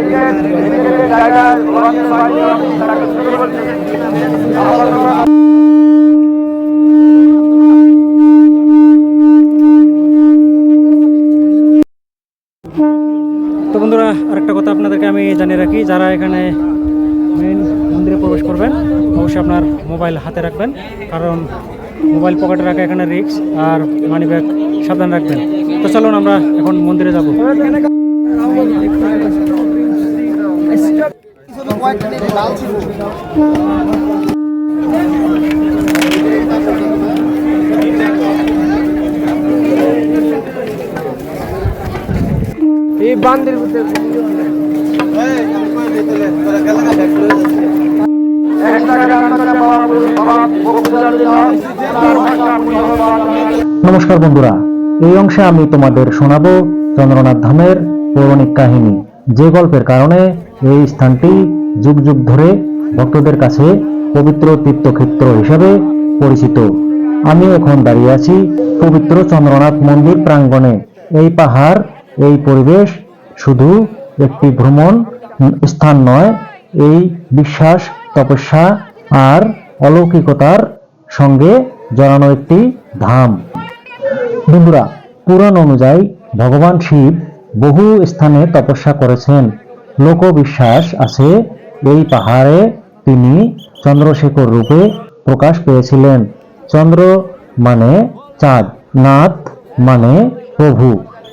তো বন্ধুরা, আরেকটা কথা আপনাদেরকে আমি জানিয়ে রাখি, যারা এখানে মেইন মন্দিরে প্রবেশ করবেন অবশ্যই আপনার মোবাইল হাতে রাখবেন, কারণ মোবাইল পকেটে রাখা এখানে রিস্ক, আর মানি ব্যাগ সাবধান রাখবেন। তো চলুন আমরা এখন মন্দিরে যাব। এই বান্দির ভিতরে নমস্কার বন্ধুরা, এই অংশে আমি তোমাদের শোনাবো চন্দ্রনাথ ধামের পৌরাণিক কাহিনী, যে গল্পের কারণে এই স্থানটি যুগ যুগ ধরে ভক্তদের কাছে পবিত্র তীর্থক্ষেত্র হিসেবে পরিচিত। আমি এখন দাঁড়িয়ে আছি পবিত্র চন্দ্রনাথ মন্দির প্রাঙ্গণে। এই পাহাড়, এই পরিবেশ শুধু একটি ভ্রমণ স্থান নয়, এই বিশ্বাস, তপস্যা আর অলৌকিকতার সঙ্গে জড়ানো একটি ধাম। বন্ধুরা, পুরাণ অনুযায়ী ভগবান শিব বহু স্থানে তপস্যা করেছেন। লোকবিশ্বাস আছে এই পাহাড়ে তিনি চন্দ্রশেখর রূপে প্রকাশ পেয়েছিলেন। চন্দ্র মানে চাঁদ, নাথ মানে প্রভু,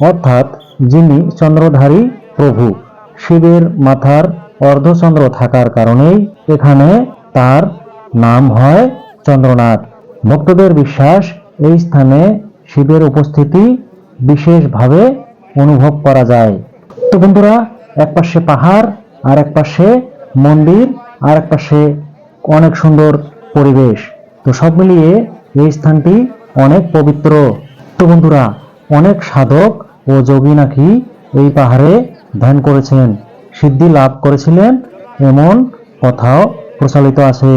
অর্থাৎ যিনি চন্দ্রধারী প্রভু। শিবের মাথার অর্ধচন্দ্র থাকার কারণেই এখানে তার নাম হয় চন্দ্রনাথ। ভক্তদের বিশ্বাস, এই স্থানে শিবের উপস্থিতি বিশেষভাবে অনুভব করা যায়। তো বন্ধুরা, এক পাশে পাহাড়, আর এক পাশে মন্দির, আর এক পাশে অনেক সুন্দর পরিবেশ। তো সব মিলিয়ে এই স্থানটি অনেক পবিত্র। তো বন্ধুরা, অনেক সাধক ও যোগী নাকি এই পাহাড়ে ধ্যান করেছেন, সিদ্ধি লাভ করেছিলেন, এমন কথাও প্রচলিত আছে।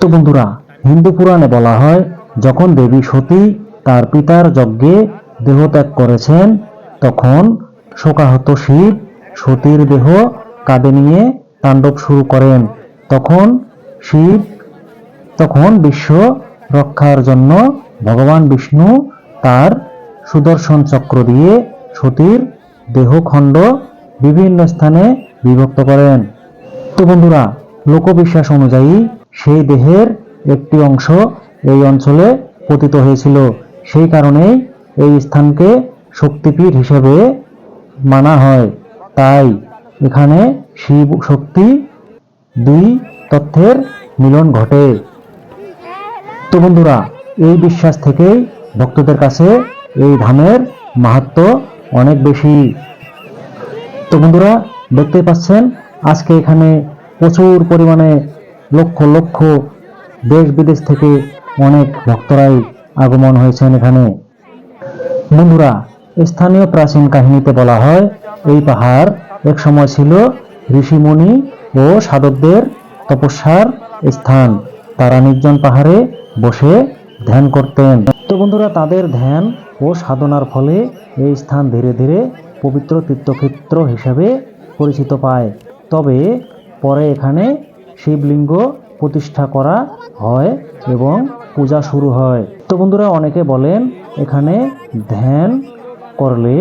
তো বন্ধুরা, হিন্দু পুরাণে বলা হয়, যখন দেবী সতী তার পিতার যজ্ঞে দেহত্যাগ করেছেন, তখন শোকাহত শিব সতীর দেহ কাঁধে নিয়ে তাণ্ডব শুরু করেন। তখন বিশ্ব রক্ষার জন্য ভগবান বিষ্ণু তার সুদর্শন চক্র দিয়ে সতীর দেহখণ্ড বিভিন্ন স্থানে বিভক্ত করেন। তো বন্ধুরা, লোকবিশ্বাস অনুযায়ী সেই দেহের একটি অংশ এই অঞ্চলে পতিত হয়েছিল। সেই কারণেই এই স্থানকে শক্তিপীঠ হিসেবে মানা হয়। তাই এখানে শিব শক্তি দুই তত্ত্বের মিলন ঘটে। তো বন্ধুরা, এই বিশ্বাস থেকেই ভক্তদের কাছে এই ধামের মাহাত্ম্য অনেক বেশি। তো বন্ধুরা, দেখতে পাচ্ছেন আজকে এখানে প্রচুর পরিমাণে লক্ষ লক্ষ দেশ বিদেশ থেকে অনেক ভক্তরাই আগমন হয়েছেন এখানে। বন্ধুরা, স্থানীয় প্রাচীন কাহিনীতে বলা হয়, এই পাহাড় এক সময় ছিল ঋষিমুনি ও সাধকদের তপস্যার স্থান। তারা নির্জন পাহাড়ে বসে ধ্যান করতেন। তো বন্ধুরা, তাদের ধ্যান ও সাধনার ফলে এই স্থান ধীরে ধীরে পবিত্র তীর্থক্ষেত্র হিসেবে পরিচিত পায়। তবে পরে এখানে শিবলিঙ্গ প্রতিষ্ঠা করা হয় এবং পূজা শুরু হয়। তো বন্ধুরা, অনেকে বলেন এখানে ধ্যান করলে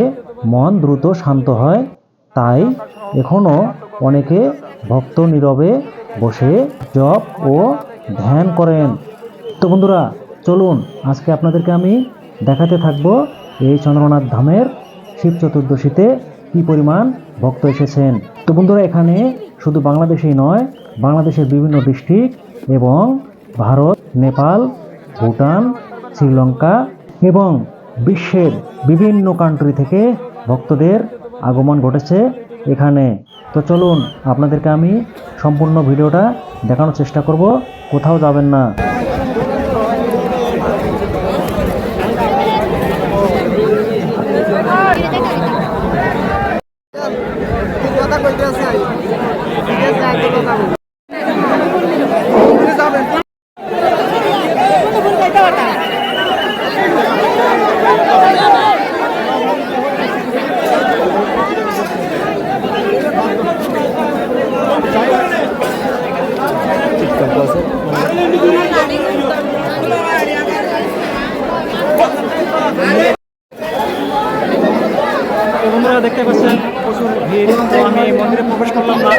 মন দ্রুত শান্ত হয়, তাই এখনো অনেকে ভক্ত নীরবে বসে জপ ও ধ্যান করেন। তো বন্ধুরা, চলুন আজকে আপনাদেরকে আমি দেখাতে থাকবো এই চন্দ্রনাথ ধামের শিব চতুর্দশীতে কি পরিমাণ ভক্ত এসেছেন। তো বন্ধুরা, এখানে শুধু বাংলাদেশেই নয়, বাংলাদেশের বিভিন্ন ডিস্ট্রিক্ট এবং ভারত, নেপাল, ভুটান, শ্রীলঙ্কা এবং বিশ্বের বিভিন্ন কান্ট্রি থেকে ভক্তদের আগমন ঘটেছে এখানে। তো চলুন আপনাদেরকে আমি সম্পূর্ণ ভিডিওটা দেখানোর চেষ্টা করব, কোথাও যাবেন না। তো বন্ধুরা দেখতে পাচ্ছেন প্রচুর ভিড়। তো আমি মন্দিরে প্রবেশ করলাম না,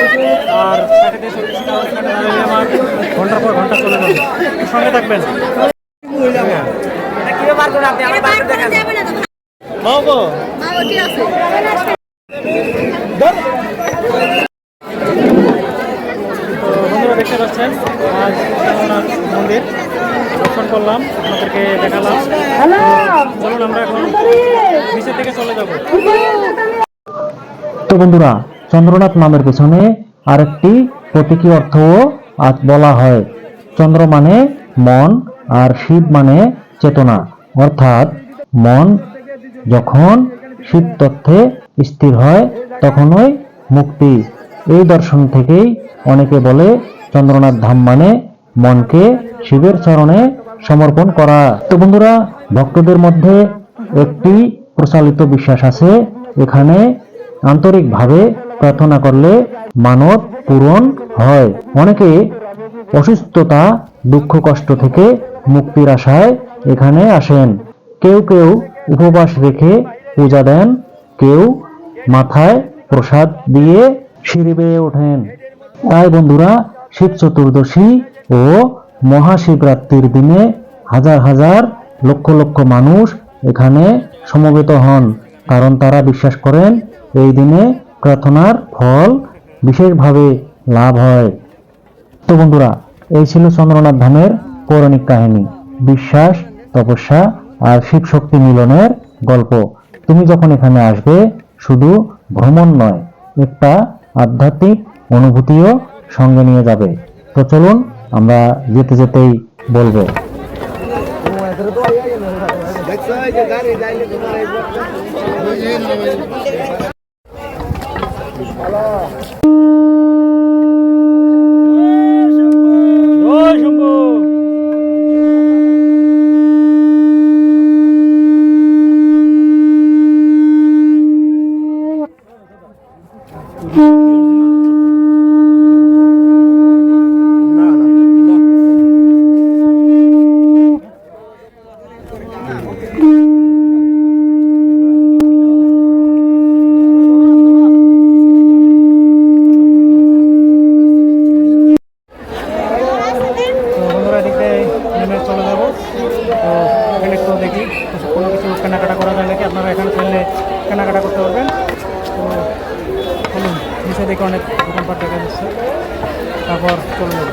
আর সাইডে দিয়ে চলতেছি, কারণ এখানে দাঁড়ালে আমার ঘন্টার পর ঘন্টা চলে যাবে। তো সঙ্গে থাকবেন। তো বন্ধুরা দেখতে পাচ্ছেন আজ জগন্নাথ মন্দির দর্শন করলাম, আপনাদেরকে দেখালাম। তো চলুন আমরা এখন নিচের দিকে চলে যাব। তো বন্ধুরা, চন্দ্রনাথ নামের পেছনে আরেকটি প্রতীকী অর্থও আজ বলা হয়। চন্দ্র মানে মন আর শিব মানে চেতনা, অর্থাৎ মন যখন শিব তত্ত্বে স্থির হয় তখনই মুক্তি। এই দর্শন থেকেই অনেকে বলে চন্দ্রনাথ ধাম মানে মনকে শিবের চরণে সমর্পণ করা। তো বন্ধুরা, ভক্তদের মধ্যে একটি প্রচলিত বিশ্বাস আছে, এখানে আন্তরিকভাবে প্রার্থনা করলে মানত পূরণ হয়। অনেকে অসুস্থতা, দুঃখ কষ্ট থেকে মুক্তির আশায় এখানে আসেন। কেউ কেউ উপবাস রেখে পূজা দেন, কেউ মাথায় প্রসাদ দিয়ে সিঁড়ি বেয়ে ওঠেন। তাই বন্ধুরা, শিব চতুর্দশী ও মহাশিবরাত্রির দিনে হাজার হাজার লক্ষ লক্ষ মানুষ এখানে সমবেত হন, কারণ তারা বিশ্বাস করেন এই দিনে প্রার্থনার ফল বিশেষভাবে লাভ হয়। তো বন্ধুরা, এই ছিল চন্দ্রনাথ ধামের পৌরাণিক কাহিনী, বিশ্বাস, তপস্যা আর শিব শক্তি মিলনের গল্প। তুমি যখন এখানে আসবে শুধু ভ্রমণ নয়, একটা আধ্যাত্মিক অনুভূতিও সঙ্গে নিয়ে যাবে। তো চলুন আমরা যেতে যেতেই বলবো। জয় শম্ভু। চলে যাবো। তো এখানে একটু দেখি কোনো কিছু কেনাকাটা করা যায় নাকি, আপনারা এখানে চাইলে কেনাকাটা করতে পারবেন। তো চলুন, নিচে দেখে অনেক দোকানপাট দেখা যাচ্ছে, তারপর চলে যাবো।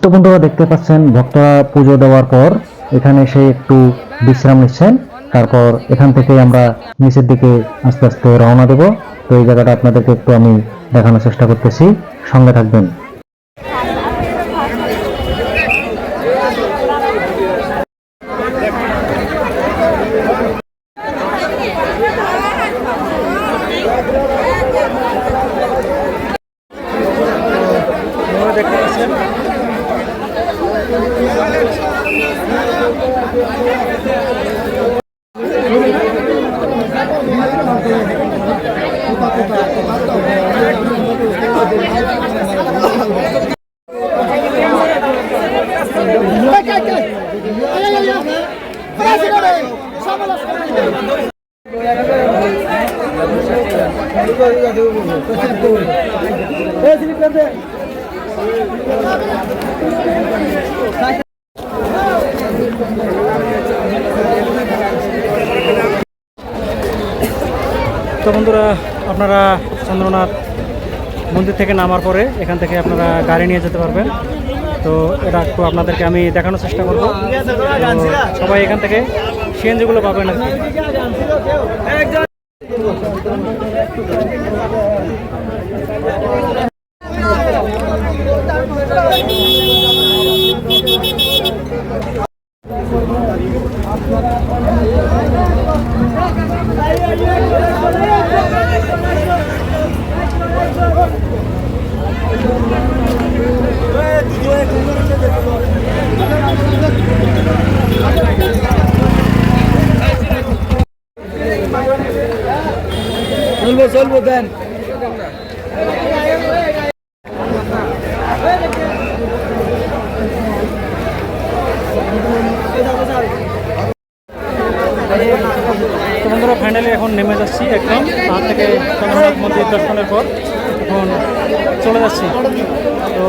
তো বন্ধুরা দেখতে পাচ্ছেন, ভক্তরা পুজো দেওয়ার পর এখানে এসে একটু বিশ্রাম নিচ্ছেন, তারপর এখান থেকে আমরা নিচের দিকে আস্তে আস্তে রওনা দেব। তো এই জায়গাটা আপনাদেরকে একটু আমি দেখানোর চেষ্টা করতেছি, সঙ্গে থাকবেন। দেখতে পাচ্ছেন তো বন্ধুরা, আপনারা চন্দ্রনাথ মন্দির থেকে নামার পরে এখান থেকে আপনারা গাড়ি নিয়ে যেতে পারবেন। তো এটা একটু আপনাদেরকে আমি দেখানোর চেষ্টা করব। তো সবাই এখান থেকে সিএনজিগুলো পাবেন আর কি। চলবো দেন। তো বন্ধুরা ফাইনালি এখন নেমে যাচ্ছি একদম পাহাড় থেকে জগন্নাথ মন্দির দর্শনের পর এখন চলে যাচ্ছি। তো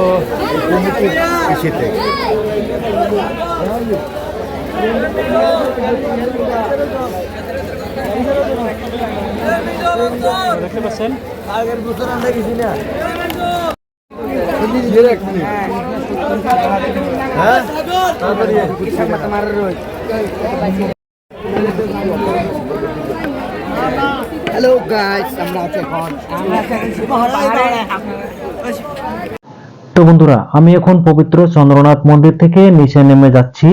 দেখতে পাচ্ছেন আগের বছর আমরা গেছি না। হ্যালো গাইস, আমরা আছি এখন তো বন্ধুরা, আমি এখন পবিত্র চন্দ্রনাথ মন্দির থেকে নিচে নেমে যাচ্ছি।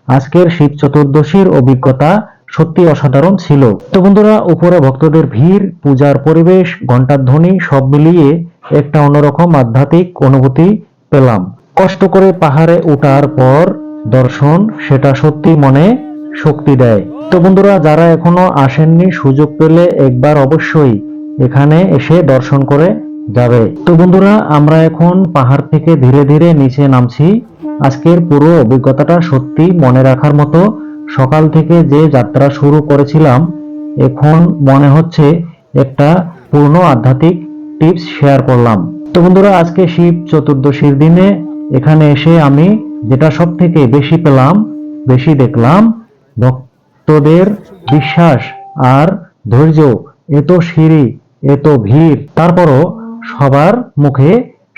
আজকের শিব চতুর্দশীর অভিজ্ঞতা সত্যি অসাধারণ ছিল। তো বন্ধুরা, উপরে ভক্তদের ভিড়, পূজার পরিবেশ, ঘণ্টার ধ্বনি সব মিলিয়ে একটা অন্যরকম আধ্যাত্মিক অনুভূতি পেলাম। কষ্ট করে পাহাড়ে ওঠার পর দর্শন, সেটা সত্যি মনে শক্তি দেয়। তো বন্ধুরা, যারা এখনো আসেননি, সুযোগ পেলে একবার অবশ্যই এখানে এসে দর্শন করে যাবে। তো বন্ধুরা, আমরা এখন পাহাড় থেকে ধীরে ধীরে নিচে নামছি। আজকের পুরো অভিজ্ঞতাটা সত্যি মনে রাখার মতো। সকাল থেকে যে যাত্রা শুরু করেছিলাম, এখন মনে হচ্ছে একটা পূর্ণ আধ্যাত্মিক টিপস শেয়ার করলাম। তো বন্ধুরা, আজকে শিব চতুর্দশীর দিনে এখানে এসে আমি যেটা সব থেকে বেশি পেলাম, বেশি দেখলাম, ভক্তদের বিশ্বাস আর ধৈর্য। এত সিঁড়ি, এত ভিড়, তারপরও সবার মুখে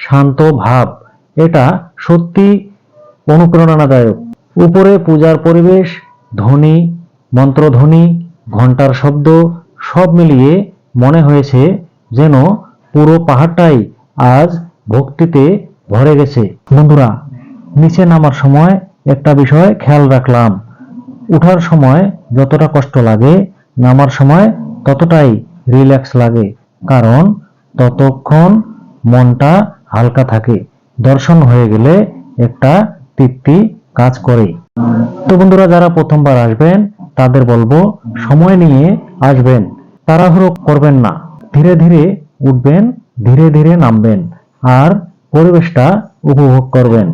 শান্ত ভাব। এটা সত্যি অনুপ্রেরণাদায়ক। উপরে পূজার পরিবেশ, ধ্বনি, মন্ত্রধ্বনি, ঘন্টার শব্দ সব মিলিয়ে মনে হয়েছে যেন পুরো পাহাড়টাই আজ ভক্তিতে ভরে গেছে। বন্ধুরা, নিচে নামার সময় একটা বিষয় খেয়াল রাখলাম। উঠার সময় যতটা কষ্ট লাগে, নামার সময় ততটাই রিল্যাক্স লাগে, কারণ ততক্ষণ মনটা হালকা থাকে। দর্শন হয়ে গেলে একটা তৃপ্তি কাজ করে। তো বন্ধুরা, যারা প্রথমবার আসবেন তাদের বলবো সময় নিয়ে আসবেন, তাড়াহুড়ো করবেন না। ধীরে ধীরে উঠবেন, ধীরে ধীরে নামবেন আর পরিবেশটা উপভোগ করবেন।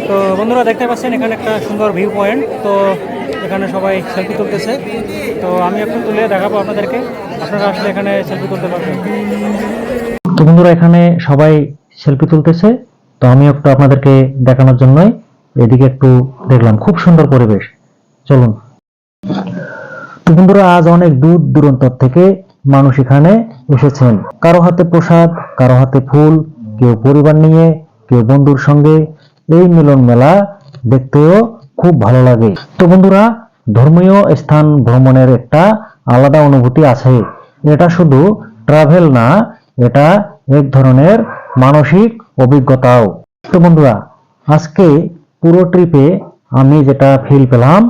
তো বন্ধুরা, দেখতে পাচ্ছেন এখানে একটা সুন্দর ভিউ পয়েন্ট। তো এখানে সবাই সেলফি তুলতেছে। তো আমি একটু তুলে দেখাবো আপনাদেরকে, আপনারা আসলে এখানে সেলফি তুলতে পারবেন। তো বন্ধুরা, এখানে সবাই সেলফি তুলতেছে, তো আমি একটু আপনাদেরকে দেখানোর জন্যই এদিকে একটু দেখলাম। খুব সুন্দর পরিবেশ, চলুন। তো বন্ধুরা, আজ অনেক দূর দূরান্ত থেকে মানুষ এখানে এসেছেন। কারো হাতে প্রসাদ, কারো হাতে ফুল, কেউ পরিবার নিয়ে, কেউ বন্ধুর সঙ্গে। এই মিলন মেলা দেখতেও খুব ভালো লাগে। তো বন্ধুরা, ধর্মীয় স্থান ভ্রমণের একটা আলাদা অনুভূতি আছে। এটা শুধু ট্রাভেল না, এটা এক ধরনের মানসিক অভিজ্ঞতাও। তো বন্ধুরা, আজকে পুরো ট্রিপে আমি যেটা ফিল পেলাম,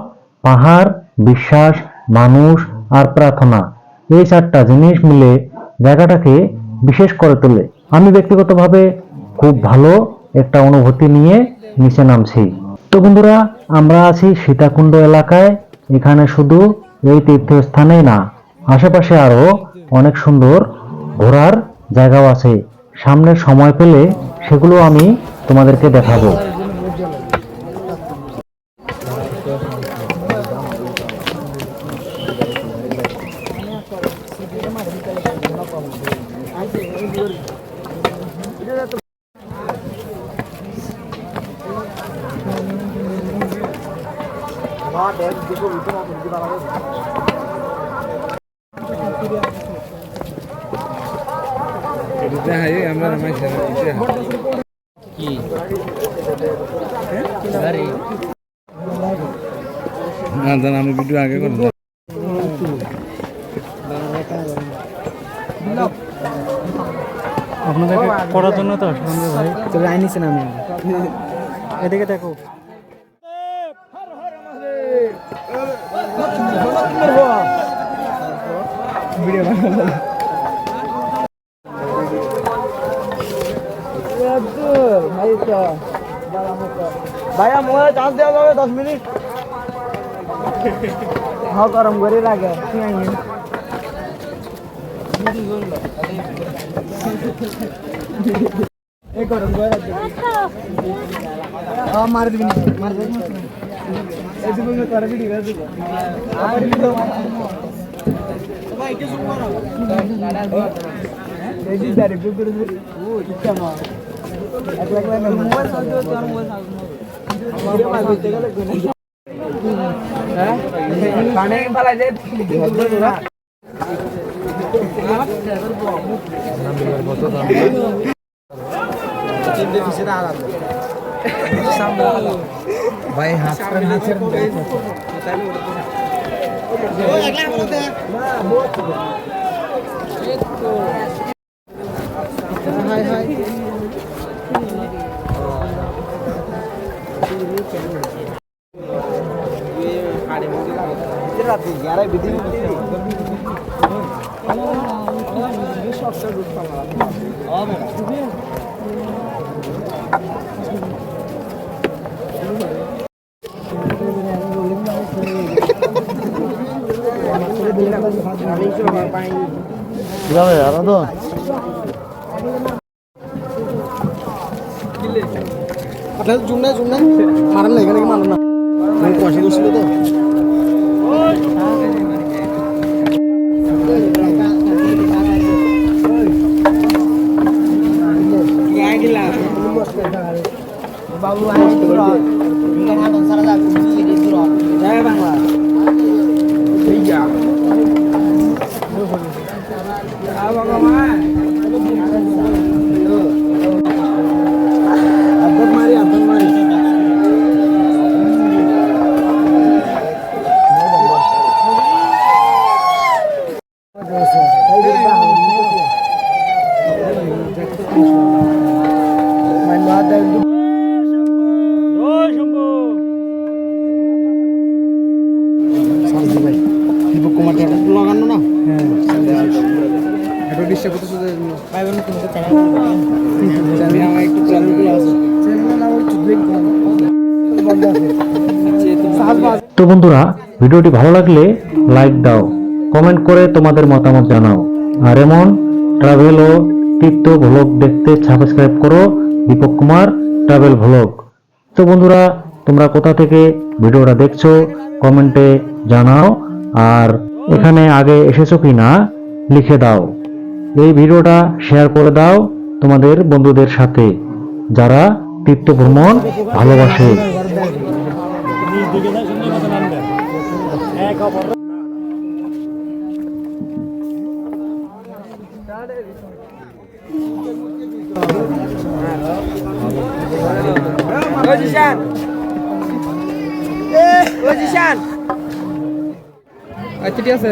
পাহাড়, বিশ্বাস, মানুষ আর প্রার্থনা, এই চারটা জিনিস মিলে জায়গাটাকে বিশেষ করে তোলে। আমি ব্যক্তিগতভাবে খুব ভালো একটা অনুভূতি নিয়ে নিচে নামছি। তো বন্ধুরা, আমরা আছি সীতাকুণ্ড এলাকায়। এখানে শুধু এই তীর্থস্থানেই না, আশেপাশে আরো অনেক সুন্দর ঘোরার জায়গাও আছে। সামনে সময় পেলে সেগুলো আমি তোমাদেরকে দেখাবো। আমরা আমি ভিডিও আগে করব আপনাদেরকে করার জন্য তো আসলাম রে ভাই। তো লাইন নিছেন আমি এদিকে দেখো। ভাইয়া মোবাইল চার্জ দেওয়া যাবে 10 মিনিট হ্যাঁ গরম করে লাগে এই গরম করে মার দিবি মার দিবি এই দিব করে ভিডিও করে দিব আর ভিডিও ভাই কে শুন মারো এই দি দাঁড়ি বুক করে ও ইচ্ছা না এক লাখ লাখ মোবাইল চার্জ দিও তোর মোবাইল চার্জ ভিডিও মার দিতে গেলে হ্যাঁ কানে পালাই দে ভাই হাত রাতে 11 বিধি কিভাবে আরো তো আপনার জুমনা জুমনা মারান না এখানে কি মারান না আমি পয়সা দিছিল তো বাবু জয় বাংলা লাগানো না হ্যাঁ ডিস্টার্ব করতেছে পাইবেন কিন্তু চ্যানেল আমার একটু চ্যানেল গুলো আছে চ্যানেল নাম একটু ব্রেক বন্ধ আছে তো বন্ধুরা, ভিডিওটি ভালো লাগলে লাইক দাও, কমেন্ট করে তোমাদের মতামত জানাও, আর এমন ট্রাভেল ও তীর্থ ভ্লগ দেখতে সাবস্ক্রাইব করো দীপক কুমার ট্রাভেল ভ্লগ। তো বন্ধুরা, তোমরা কোথা থেকে ভিডিওটা দেখছো কমেন্টে জানাও, আর এখানে আগে এসেছো কি না লিখে দাও। এই ভিডিওটা শেয়ার করে দাও তোমাদের বন্ধুদের সাথে যারা তীর্থ ভ্রমণ ভালোবাসে। ঠিক আছে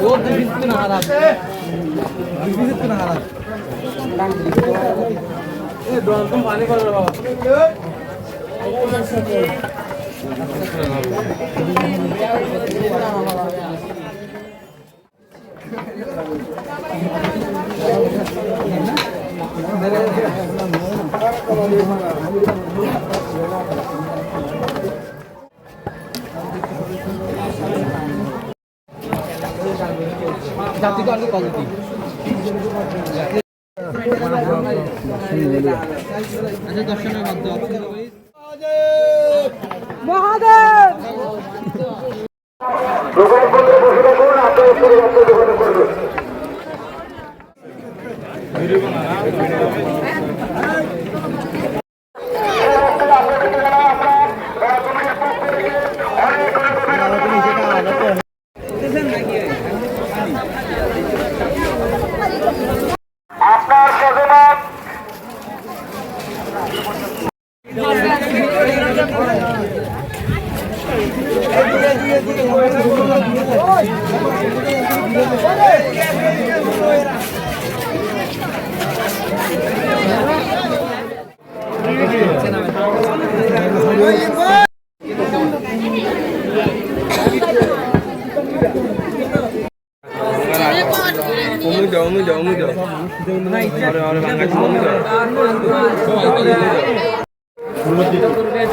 ও দিবিত না হারাত দিবিত না হারাত এ ড্রোন তো পানি করে বাবা জাতি তো কোয়ালিটি আচ্ছা দর্শনের মধ্যে মহাদেব অনেক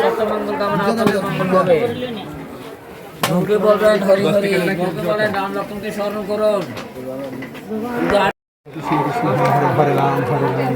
সত্যমঙ্গল কামনা আপনাদের মঙ্গল হবে। মুখে বলবেন হরি হরি, মুখে বলেন রাম লক্ষ্মণকে স্মরণ করুন। হরে রাম হরে রাম